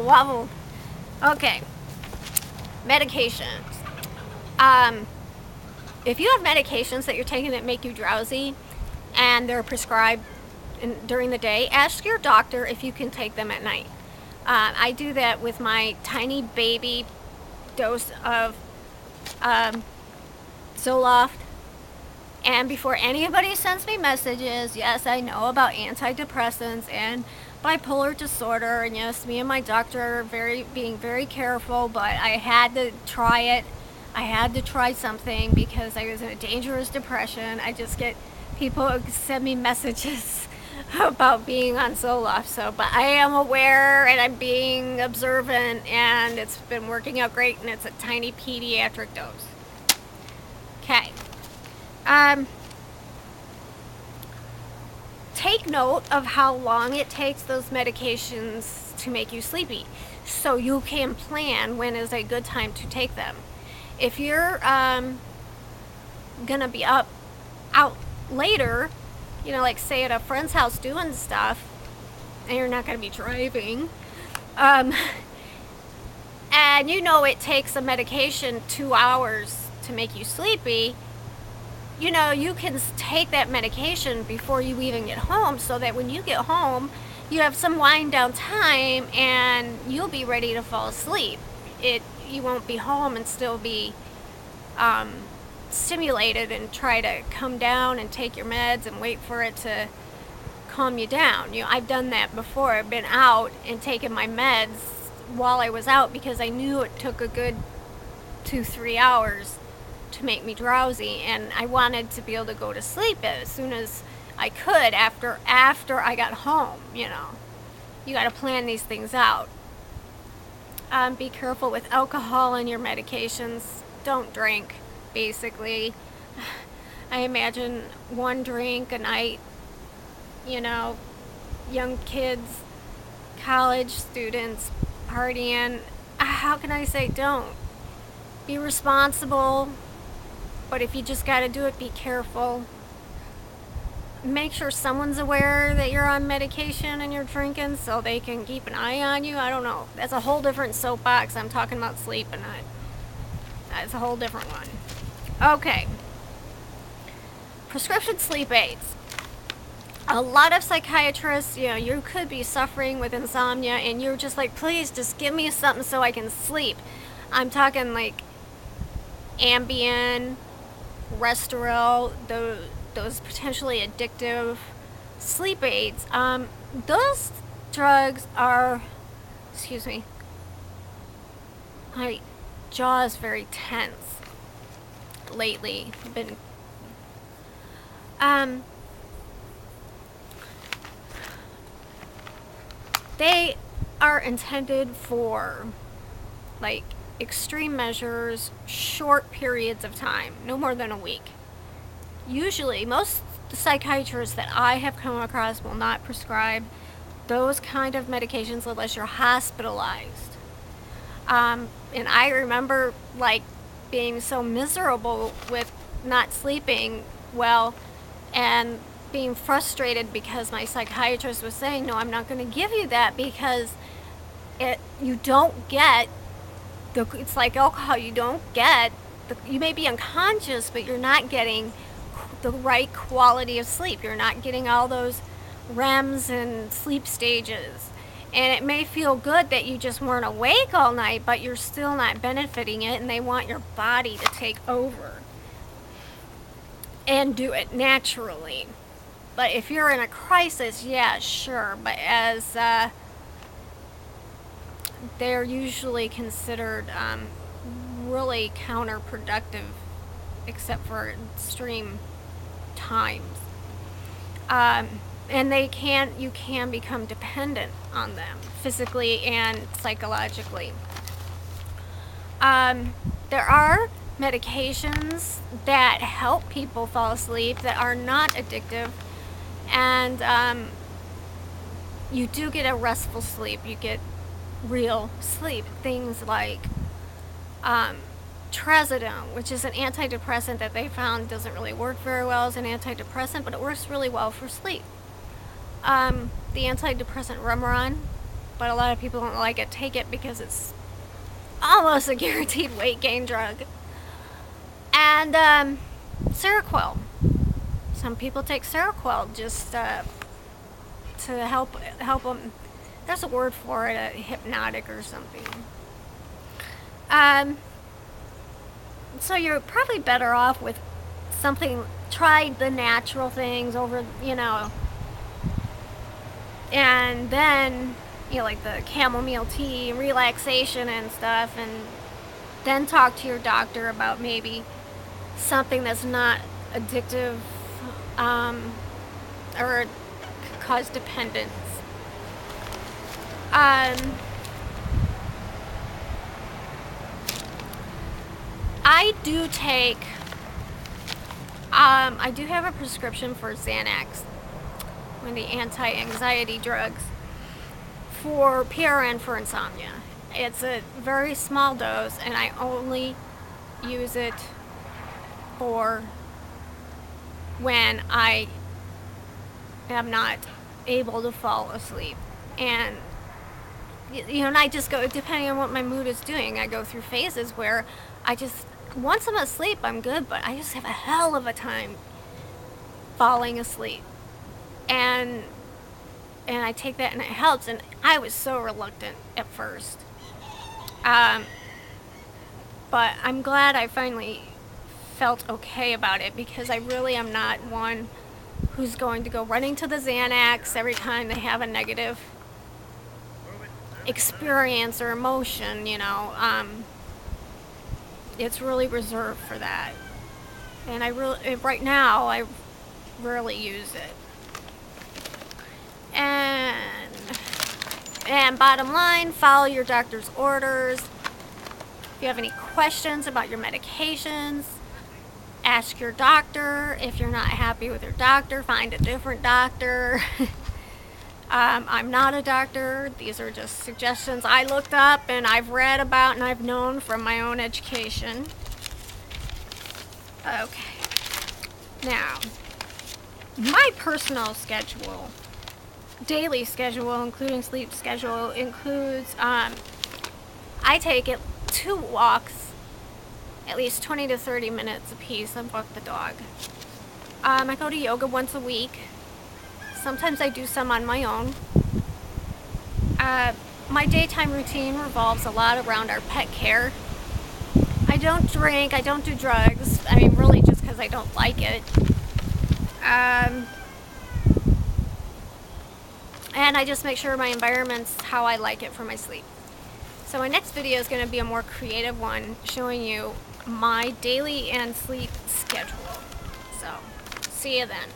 wobbled. Okay. Medications. If you have medications that you're taking that make you drowsy and they're prescribed during the day, ask your doctor if you can take them at night. I do that with my tiny baby dose of Zoloft. And before anybody sends me messages, yes, I know about antidepressants and bipolar disorder, and yes, me and my doctor are being very careful, but I had to try it. I had to try something because I was in a dangerous depression. I just get people send me messages about being on Zoloft, but I am aware and I'm being observant, and it's been working out great, and it's a tiny pediatric dose. Okay. Take note of how long it takes those medications to make you sleepy, so you can plan when is a good time to take them. If you're gonna be out later, you know, like say at a friend's house doing stuff, and you're not gonna be driving, and you know it takes a medication 2 hours to make you sleepy, you know, you can take that medication before you even get home, so that when you get home, you have some wind down time and you'll be ready to fall asleep. You won't be home and still be stimulated and try to come down and take your meds and wait for it to calm you down. You know, I've done that before. I've been out and taken my meds while I was out because I knew it took a good 2-3 hours to make me drowsy, and I wanted to be able to go to sleep as soon as I could after I got home. You know, you got to plan these things out. Be careful with alcohol in your medications. Don't drink, basically. I imagine 1 drink a night, you know, young kids, college students partying. How can I say don't? Be responsible. But if you just got to do it, be careful. Make sure someone's aware that you're on medication and you're drinking so they can keep an eye on you. I don't know. That's a whole different soapbox. I'm talking about sleep and that's a whole different one. Okay. Prescription sleep aids. A lot of psychiatrists, you know, you could be suffering with insomnia and you're just like, please just give me something so I can sleep. I'm talking like Ambien, Restoril, those potentially addictive sleep aids. Those drugs are, excuse me, my jaw is very tense lately. They are intended for like extreme measures, short periods of time, no more than a week. Usually, most psychiatrists that I have come across will not prescribe those kind of medications unless you're hospitalized. And I remember like being so miserable with not sleeping well and being frustrated because my psychiatrist was saying, no, I'm not going to give you that because you don't get it's like alcohol. You don't get you may be unconscious, but you're not getting the right quality of sleep. You're not getting all those REMs and sleep stages, and it may feel good that you just weren't awake all night, but you're still not benefiting it, and they want your body to take over and do it naturally. But if you're in a crisis, yeah, sure, but as they're usually considered really counterproductive, except for extreme times. And you can become dependent on them physically and psychologically. There are medications that help people fall asleep that are not addictive, and you do get a restful sleep. You get real sleep. Things like trazodone, which is an antidepressant that they found doesn't really work very well as an antidepressant, but it works really well for sleep. The antidepressant Remeron but a lot of people don't like it, take it because it's almost a guaranteed weight gain drug. And Seroquel. Some people take Seroquel just to help them. There's a word for it, a hypnotic or something. So you're probably better off with something, try the natural things over, you know, and then, you know, like the chamomile tea, relaxation and stuff, and then talk to your doctor about maybe something that's not addictive, or could cause dependence. I do take, I do have a prescription for Xanax, one of the anti-anxiety drugs, for PRN for insomnia. It's a very small dose, and I only use it for when I am not able to fall asleep. And you know, and I just go, depending on what my mood is doing, I go through phases where I just, once I'm asleep, I'm good, but I just have a hell of a time falling asleep. And I take that and it helps, and I was so reluctant at first. But I'm glad I finally felt okay about it, because I really am not one who's going to go running to the Xanax every time they have a negative experience or emotion, you know. It's really reserved for that. And I really, right now, I rarely use it. And bottom line, follow your doctor's orders. If you have any questions about your medications, ask your doctor. If you're not happy with your doctor, find a different doctor. I'm not a doctor. These are just suggestions I looked up and I've read about and I've known from my own education. Okay. Now, my personal schedule, daily schedule, including sleep schedule, includes, I take it 2 walks, at least 20 to 30 minutes a piece, and walk the dog. I go to yoga once a week. Sometimes I do some on my own. My daytime routine revolves a lot around our pet care. I don't drink, I don't do drugs. I mean, really just because I don't like it. And I just make sure my environment's how I like it for my sleep. So my next video is going to be a more creative one, showing you my daily and sleep schedule. So, see you then.